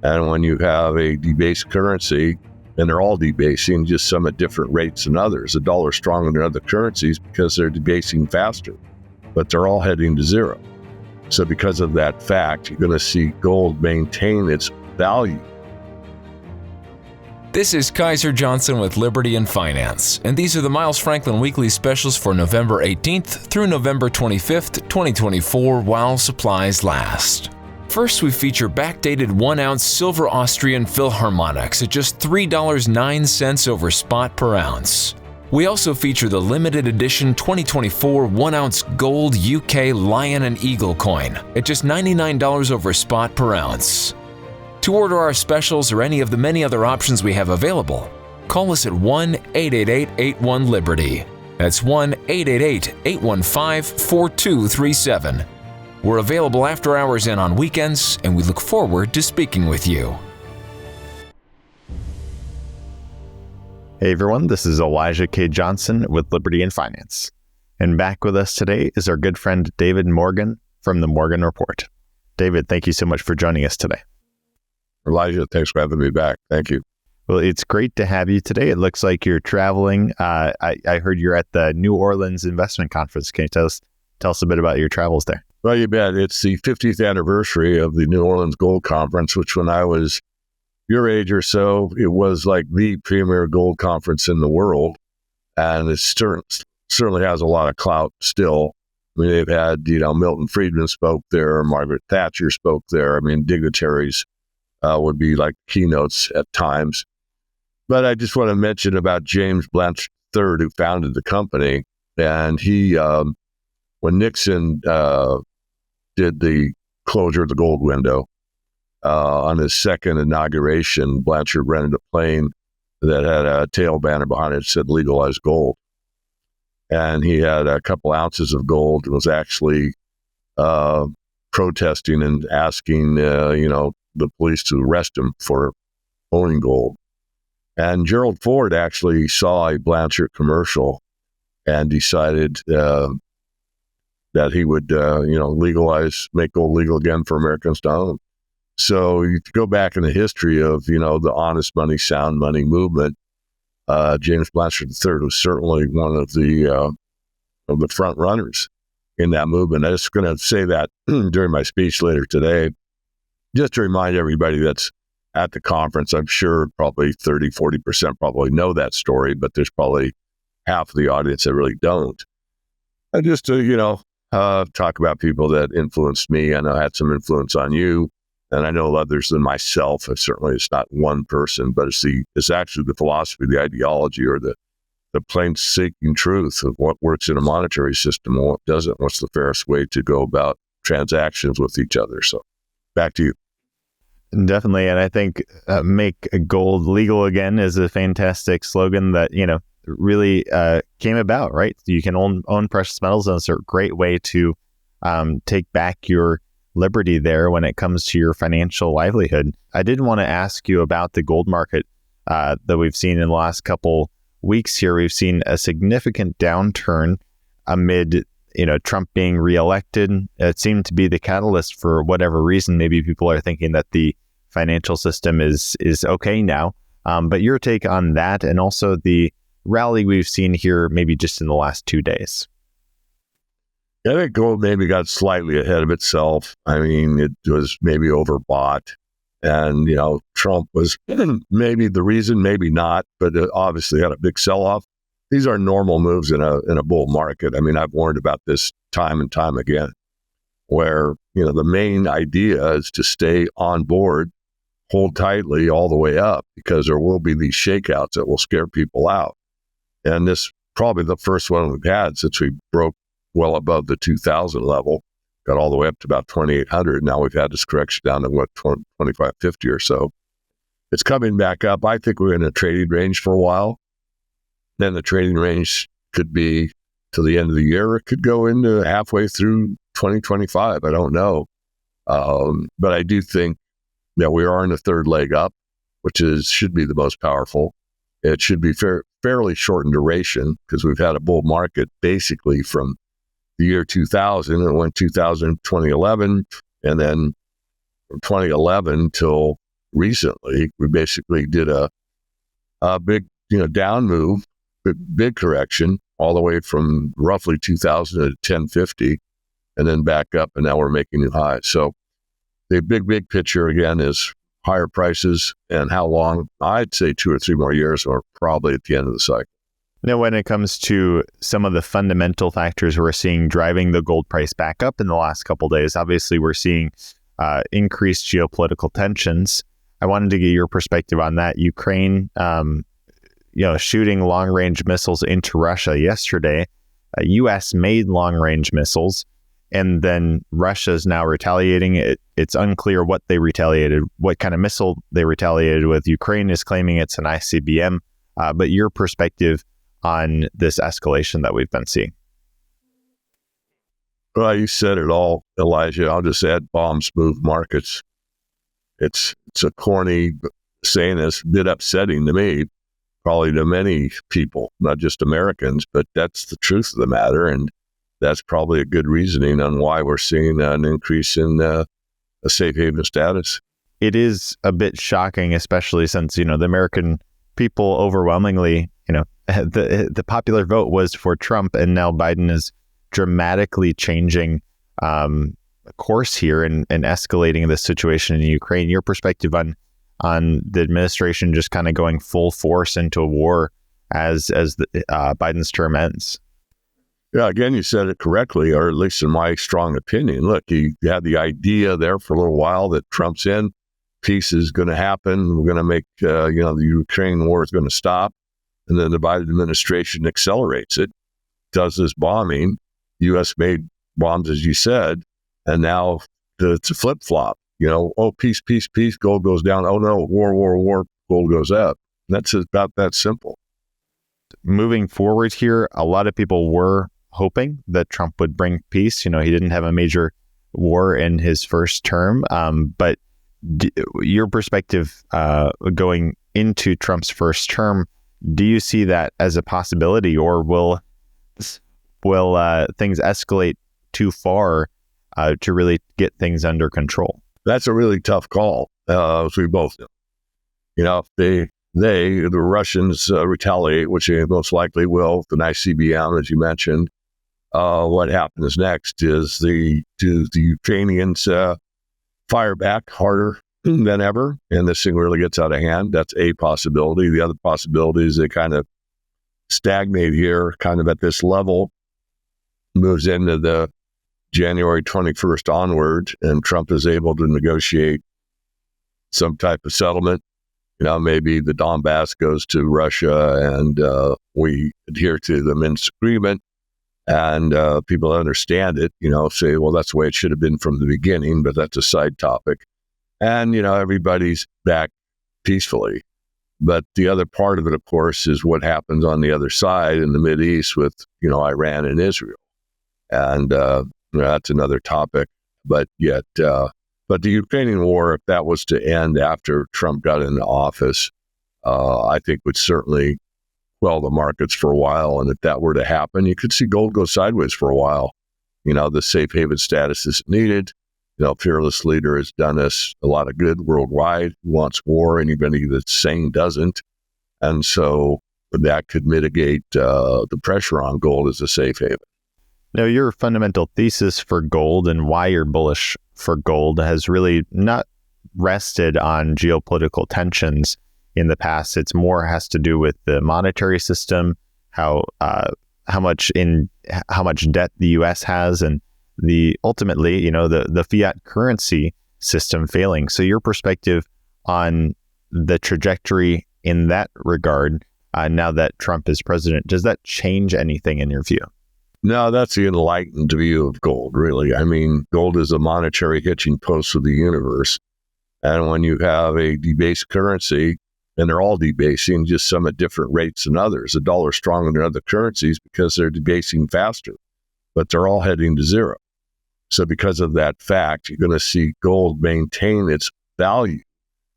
And when you have a debased currency, and they're all debasing, just some at different rates than others. The dollar is stronger than other currencies because they're debasing faster, but they're all heading to zero. So because of that fact, you're going to see gold maintain its value. This is Kaiser Johnson with Liberty and Finance, and these are the Miles Franklin Weekly Specials for November 18th through November 25th, 2024, while supplies last. First, we feature backdated 1-ounce silver Austrian Philharmonics at just $3.09 over spot per ounce. We also feature the limited edition 2024 1-ounce gold UK Lion and Eagle coin at just $99 over spot per ounce. To order our specials or any of the many other options we have available, call us at 1-888-81-LIBERTY. That's 1-888-815-4237. We're available after hours and on weekends, and we look forward to speaking with you. Hey everyone, this is Elijah K. Johnson with Liberty and Finance. And back with us today is our good friend David Morgan from the Morgan Report. David, thank you so much for joining us today. Elijah, thanks for having me back. Thank you. Well, it's great to have you today. It looks like you're traveling. I heard you're at the New Orleans Investment Conference. Can you tell us a bit about your travels there? Well, you bet. It's the 50th anniversary of the New Orleans Gold Conference, which when I was your age or so, it was like the premier gold conference in the world. And it certainly has a lot of clout still. I mean, they've had, Milton Friedman spoke there, Margaret Thatcher spoke there. I mean, dignitaries would be like keynotes at times. But I just want to mention about James Blanchard III, who founded the company. And he, when Nixon did the closure of the gold window, on his second inauguration, Blanchard rented a plane that had a tail banner behind it that said legalize gold. And he had a couple ounces of gold and was actually protesting and asking, the police to arrest him for owning gold. And Gerald Ford actually saw a Blanchard commercial and decided that he would, make gold legal again for Americans to own. So you go back in the history of, the honest money, sound money movement. James Blanchard III was certainly one of the front runners in that movement. I was going to say that during my speech later today, just to remind everybody that's at the conference. I'm sure probably 30, 40% probably know that story, but there's probably half of the audience that really don't. And just to, talk about people that influenced me. I know I had some influence on you, and I know others than myself. Certainly it's not one person, but it's actually the philosophy, the ideology, or the plain seeking truth of what works in a monetary system and what doesn't. What's the fairest way to go about transactions with each other? So back to you. Definitely. And I think make gold legal again is a fantastic slogan that, really came about, right? You can own precious metals, and it's a great way to take back your liberty there when it comes to your financial livelihood. I did want to ask you about the gold market that we've seen in the last couple weeks here. We've seen a significant downturn amid Trump being reelected. It seemed to be the catalyst for whatever reason. Maybe people are thinking that the financial system is okay now. But your take on that, and also the rally we've seen here maybe just in the last 2 days. I think gold maybe got slightly ahead of itself. I mean, it was maybe overbought. And, Trump was maybe the reason, maybe not, but it obviously had a big sell-off. These are normal moves in a bull market. I mean, I've warned about this time and time again, where, the main idea is to stay on board, hold tightly all the way up, because there will be these shakeouts that will scare people out. And this probably the first one we've had since we broke well above the 2000 level, got all the way up to about 2,800. Now we've had this correction down to 2,550 or so. It's coming back up. I think we're in a trading range for a while. Then the trading range could be to the end of the year. It could go into halfway through 2025. I don't know. But I do think that we are in the third leg up, which should be the most powerful. It should be fairly short in duration, because we've had a bull market basically from the year 2000. It went 2011, and then from 2011 till recently. We basically did a big, down move, big correction all the way from roughly 2000 to 1050 and then back up. And now we're making new highs. So the big picture again is higher prices and how long. I'd say 2 or 3 more years or probably at the end of the cycle. Now, when it comes to some of the fundamental factors we're seeing driving the gold price back up in the last couple of days, obviously we're seeing increased geopolitical tensions. I wanted to get your perspective on that. Ukraine, shooting long-range missiles into Russia yesterday. U.S. made long-range missiles, and then Russia is now retaliating. It's unclear what they retaliated, what kind of missile they retaliated with. Ukraine is claiming it's an ICBM, but your perspective on this escalation that we've been seeing? Well, you said it all, Elijah. I'll just add bombs move markets. It's a corny saying that's a bit upsetting to me, probably to many people, not just Americans, but that's the truth of the matter. And that's probably a good reasoning on why we're seeing an increase in a safe haven status. It is a bit shocking, especially since, the American people overwhelmingly, the popular vote was for Trump, and now Biden is dramatically changing course here and escalating the situation in Ukraine. Your perspective on the administration just kind of going full force into a war as Biden's term ends? Yeah, again, you said it correctly, or at least in my strong opinion. Look, you had the idea there for a little while that Trump's in, peace is going to happen. We're going to make, the Ukraine war is going to stop. And then the Biden administration accelerates it, does this bombing. U.S. made bombs, as you said, and now it's a flip-flop. Peace, peace, peace, gold goes down. Oh, no, war, gold goes up. That's about that simple. Moving forward here, a lot of people were hoping that Trump would bring peace. He didn't have a major war in his first term, but your perspective going into Trump's first term, do you see that as a possibility, or will things escalate too far to really get things under control? That's a really tough call, as we both know. If the Russians retaliate, which they most likely will, with an ICBM, as you mentioned, what happens next is the Ukrainians fire back harder than ever, and this thing really gets out of hand. That's a possibility. The other possibility is they kind of stagnate here, kind of at this level, moves into the January 21st onward, and Trump is able to negotiate some type of settlement. Maybe the Donbass goes to Russia, and we adhere to the Minsk agreement, and people understand it, say, well, that's the way it should have been from the beginning, but that's a side topic. And, everybody's back peacefully. But the other part of it, of course, is what happens on the other side in the Mideast with, Iran and Israel. And that's another topic. But the Ukrainian war, if that was to end after Trump got into office, I think would certainly quell the markets for a while. And if that were to happen, you could see gold go sideways for a while. The safe haven status is needed. Fearless leader has done us a lot of good worldwide, wants war. Anybody that's sane doesn't. And so that could mitigate the pressure on gold as a safe haven. Now, your fundamental thesis for gold and why you're bullish for gold has really not rested on geopolitical tensions in the past. It's more has to do with the monetary system, how much debt the U.S. has, and ultimately, the fiat currency system failing. So your perspective on the trajectory in that regard, now that Trump is president, does that change anything in your view? No, that's the enlightened view of gold, really. I mean, gold is a monetary hitching post of the universe. And when you have a debased currency, and they're all debasing, just some at different rates than others. The dollar is stronger than other currencies because they're debasing faster, but they're all heading to zero. So because of that fact, you're going to see gold maintain its value,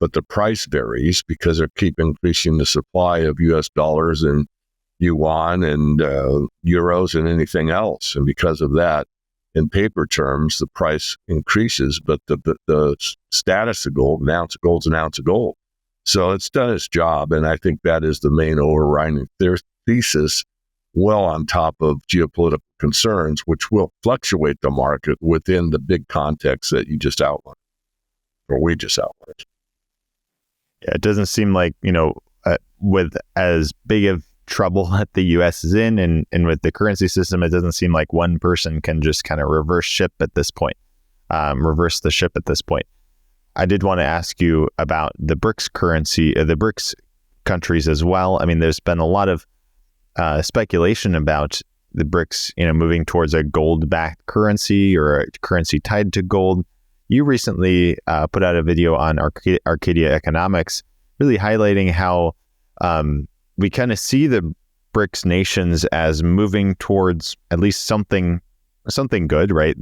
but the price varies because they keep increasing the supply of U.S. dollars and yuan and euros and anything else. And because of that, in paper terms, the price increases, but the status of gold, an ounce of gold is an ounce of gold. So it's done its job, and I think that is the main overriding thesis, well on top of geopolitical concerns, which will fluctuate the market within the big context that you just outlined, or we just outlined. Yeah, it doesn't seem like, with as big of trouble that the U.S. is in, and with the currency system, it doesn't seem like one person can just kind of reverse the ship at this point. I did want to ask you about the BRICS currency, the BRICS countries as well. I mean, there's been a lot of speculation about the BRICS, moving towards a gold-backed currency or a currency tied to gold. You recently put out a video on Arcadia Economics, really highlighting how we kind of see the BRICS nations as moving towards at least something good, right?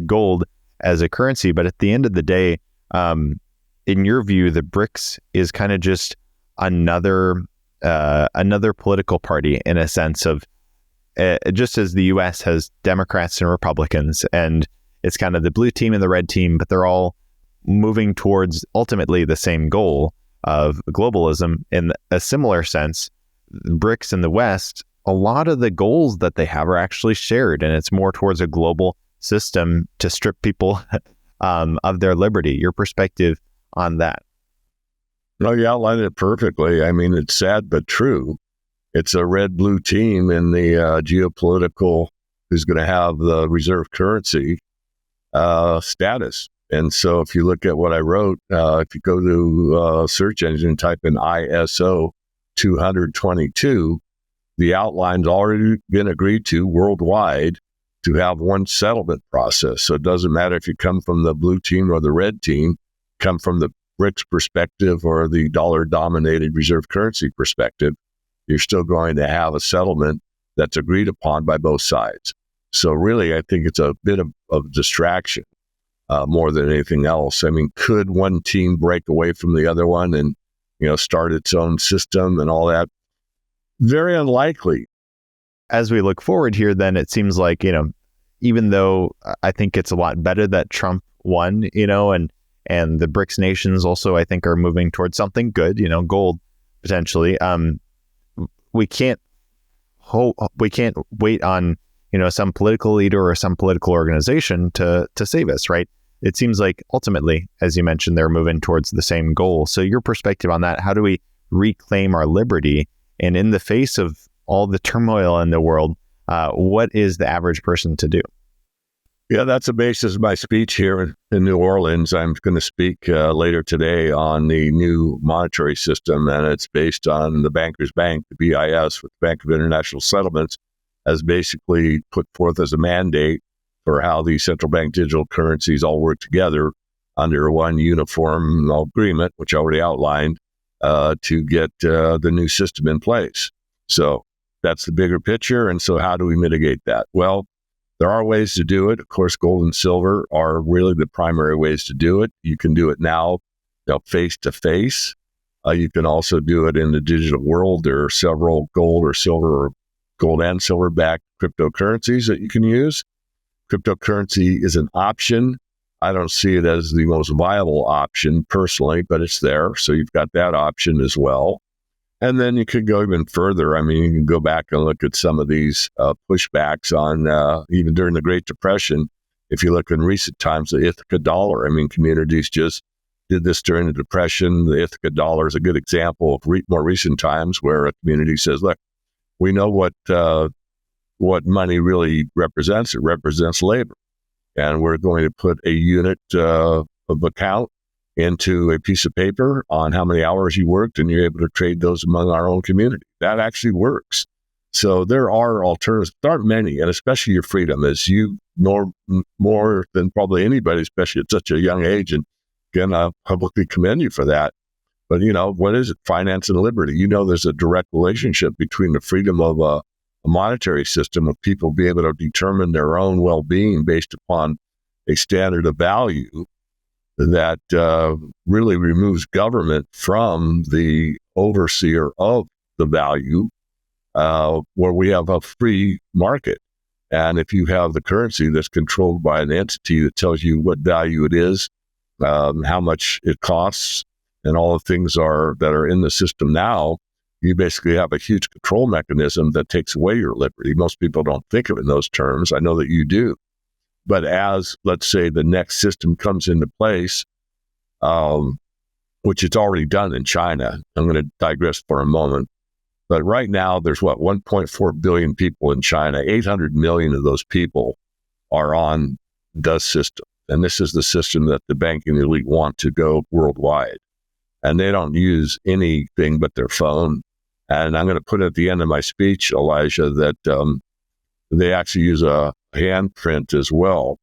Gold as a currency. But at the end of the day, in your view, the BRICS is kind of just another political party, in a sense of just as the U.S. has Democrats and Republicans, and it's kind of the blue team and the red team, but they're all moving towards ultimately the same goal of globalism. In a similar sense, BRICS in the West, a lot of the goals that they have are actually shared, and it's more towards a global system to strip people of their liberty. Your perspective on that? No, you outlined it perfectly. I mean, it's sad but true. It's a red-blue team in the geopolitical who's going to have the reserve currency status. And so if you look at what I wrote, if you go to search engine and type in ISO 222, the outline's already been agreed to worldwide to have one settlement process. So it doesn't matter if you come from the blue team or the red team, come from the BRICS perspective or the dollar-dominated reserve currency perspective, you're still going to have a settlement that's agreed upon by both sides. So really, I think it's a bit of distraction more than anything else. I mean, could one team break away from the other one and, start its own system and all that? Very unlikely. As we look forward here, then it seems like, even though I think it's a lot better that Trump won, and the BRICS nations also, I think, are moving towards something good, gold potentially. We can't wait on, some political leader or some political organization to save us, right? It seems like ultimately, as you mentioned, they're moving towards the same goal. So your perspective on that, how do we reclaim our liberty? And in the face of all the turmoil in the world, what is the average person to do? Yeah, that's the basis of my speech here in New Orleans. I'm going to speak later today on the new monetary system, and it's based on the Bankers Bank, the BIS, with the Bank of International Settlements, as basically put forth as a mandate for how the central bank digital currencies all work together under one uniform agreement, which I already outlined, to get the new system in place. So that's the bigger picture. And so how do we mitigate that? Well, there are ways to do it. Of course, gold and silver are really the primary ways to do it. You can do it now, face to face. You can also do it in the digital world. There are several gold and silver backed cryptocurrencies that you can use. Cryptocurrency is an option. I don't see it as the most viable option personally, but it's there. So you've got that option as well. And then you could go even further. I mean, you can go back and look at some of these pushbacks on even during the Great Depression. If you look in recent times, the Ithaca dollar, I mean, communities just did this during the Depression. The Ithaca dollar is a good example of more recent times where a community says, look, we know what money really represents. It represents labor. And we're going to put a unit of account into a piece of paper on how many hours you worked, and you're able to trade those among our own community. That actually works. So there are alternatives. There aren't many, and especially your freedom, as you know more than probably anybody, especially at such a young age. And again, I publicly commend you for that. But, what is it? Finance and liberty. There's a direct relationship between the freedom of a monetary system of people be able to determine their own well-being based upon a standard of value that really removes government from the overseer of the value, where we have a free market. And if you have the currency that's controlled by an entity that tells you what value it is, how much it costs, and all the things that are in the system now, you basically have a huge control mechanism that takes away your liberty. Most people don't think of it in those terms. I know that you do. But as, let's say, the next system comes into place, which it's already done in China, I'm going to digress for a moment. But right now, there's 1.4 billion people in China. 800 million of those people are on the system. And this is the system that the banking elite want to go worldwide. And they don't use anything but their phone. And I'm going to put at the end of my speech, Elijah, that they actually use a handprint as well.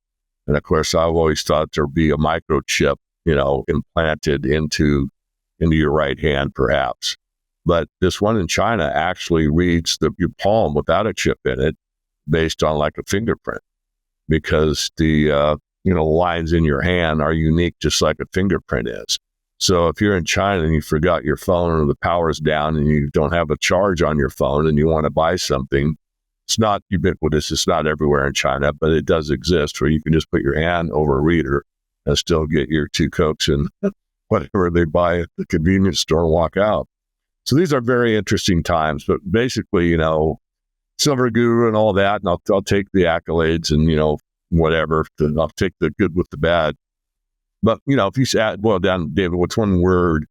And of course, I've always thought there'd be a microchip, implanted into your right hand, perhaps. But this one in China actually reads your palm without a chip in it, based on like a fingerprint, because the lines in your hand are unique, just like a fingerprint is. So if you're in China and you forgot your phone or the power's down and you don't have a charge on your phone and you want to buy something, it's not ubiquitous. It's not everywhere in China, but it does exist where you can just put your hand over a reader and still get your 2 Cokes and whatever they buy at the convenience store and walk out. So these are very interesting times, but basically, silver guru and all that, and I'll take the accolades and, whatever, I'll take the good with the bad. But, if you boil down, David, what's one word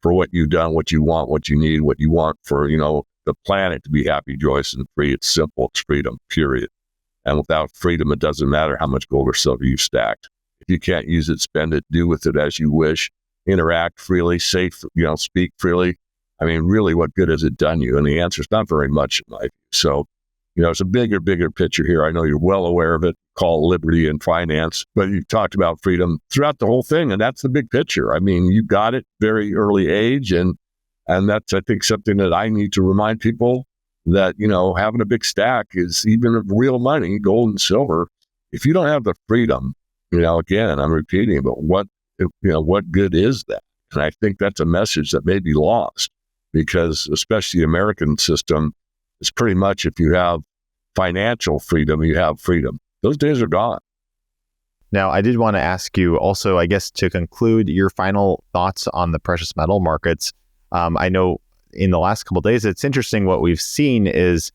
for what you've done, what you want, what you need, what you want for, the planet to be happy, joyous, and free? It's simple. It's freedom, period. And without freedom, it doesn't matter how much gold or silver you've stacked. If you can't use it, spend it, do with it as you wish, interact freely, speak freely. I mean, really, what good has it done you? And the answer is not very much in my view. So, it's a bigger picture here. I know you're well aware of it, called liberty and finance, but you talked about freedom throughout the whole thing. And that's the big picture. I mean, you got it very early age. And that's, I think, something that I need to remind people that, having a big stack is even of real money, gold and silver. If you don't have the freedom, again, I'm repeating, but what good is that? And I think that's a message that may be lost, because especially the American system is pretty much, if you have financial freedom, you have freedom. Those days are gone. Now, I did want to ask you also, I guess, to conclude, your final thoughts on the precious metal markets. I know in the last couple of days, it's interesting what we've seen is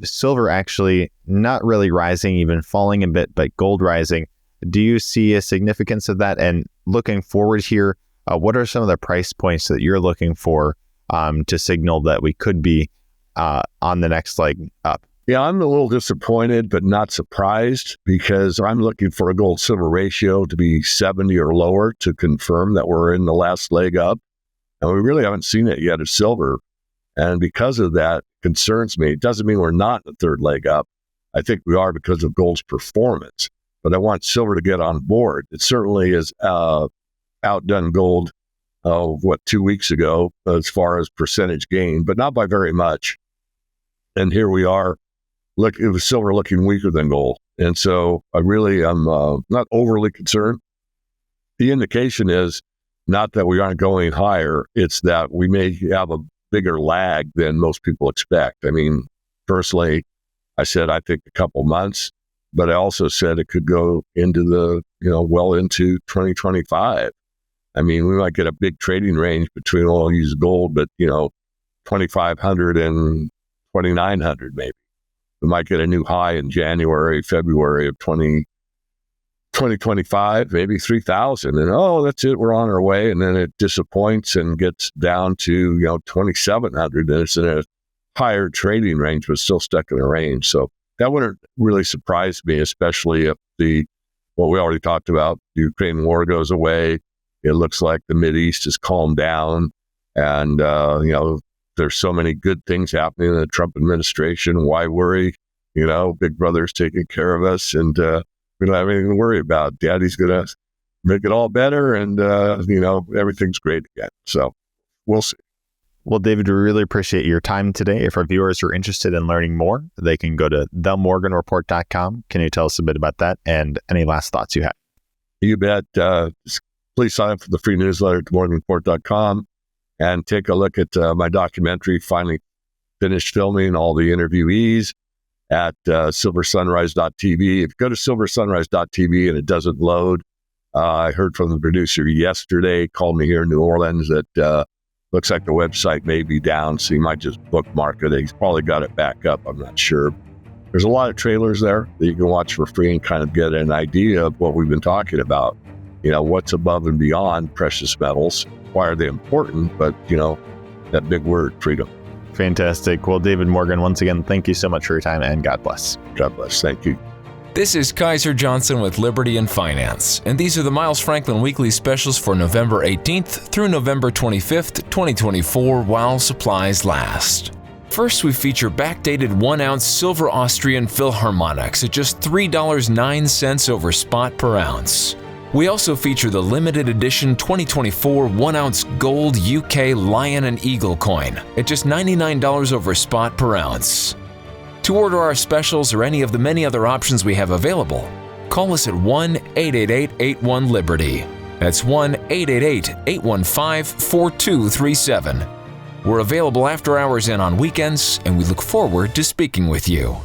silver actually not really rising, even falling a bit, but gold rising. Do you see a significance of that? And looking forward here, what are some of the price points that you're looking for to signal that we could be on the next leg up? Yeah, I'm a little disappointed, but not surprised, because I'm looking for a gold-silver ratio to be 70 or lower to confirm that we're in the last leg up. And we really haven't seen it yet at silver. And because of that, concerns me. It doesn't mean we're not in the third leg up. I think we are because of gold's performance. But I want silver to get on board. It certainly has outdone gold, 2 weeks ago, as far as percentage gain, but not by very much. And here we are. Look, it was silver looking weaker than gold. And so I really am not overly concerned. The indication is not that we aren't going higher. It's that we may have a bigger lag than most people expect. I mean, personally, I said I think a couple months, but I also said it could go into well into 2025. I mean, we might get a big trading range between, I'll use gold, but, 2,500 and 2,900 maybe. We might get a new high in January, February of 2025, maybe 3,000. And, that's it, we're on our way. And then it disappoints and gets down to, 2,700. And it's in a higher trading range, but still stuck in a range. So that wouldn't really surprise me, especially if what we already talked about, the Ukraine war goes away. It looks like the Mideast has calmed down. And, there's so many good things happening in the Trump administration. Why worry? Big Brother's taking care of us, and we don't have anything to worry about. Daddy's going to make it all better, and, everything's great again. So we'll see. Well, David, we really appreciate your time today. If our viewers are interested in learning more, they can go to themorganreport.com. Can you tell us a bit about that and any last thoughts you have? You bet. Please sign up for the free newsletter at themorganreport.com. And take a look at my documentary. Finally finished filming all the interviewees. at silversunrise.tv. If you go to silversunrise.tv and it doesn't load, I heard from the producer yesterday, called me here in New Orleans, that looks like the website may be down, so you might just bookmark it. He's probably got it back up. I'm not sure. There's a lot of trailers there that you can watch for free and kind of get an idea of what we've been talking about. What's above and beyond precious metals. Why are they important? But, that big word, freedom. Fantastic. Well, David Morgan, once again, thank you so much for your time, and God bless. God bless. Thank you. This is Kaiser Johnson with Liberty and Finance, and these are the Miles Franklin Weekly Specials for November 18th through November 25th, 2024, while supplies last. First, we feature backdated 1-ounce silver Austrian Philharmonics at just $3.09 over spot per ounce. We also feature the limited edition 2024 1-ounce gold UK Lion and Eagle coin at just $99 over spot per ounce. To order our specials or any of the many other options we have available, call us at 1-888-81-LIBERTY. That's 1-888-815-4237. We're available after hours and on weekends, and we look forward to speaking with you.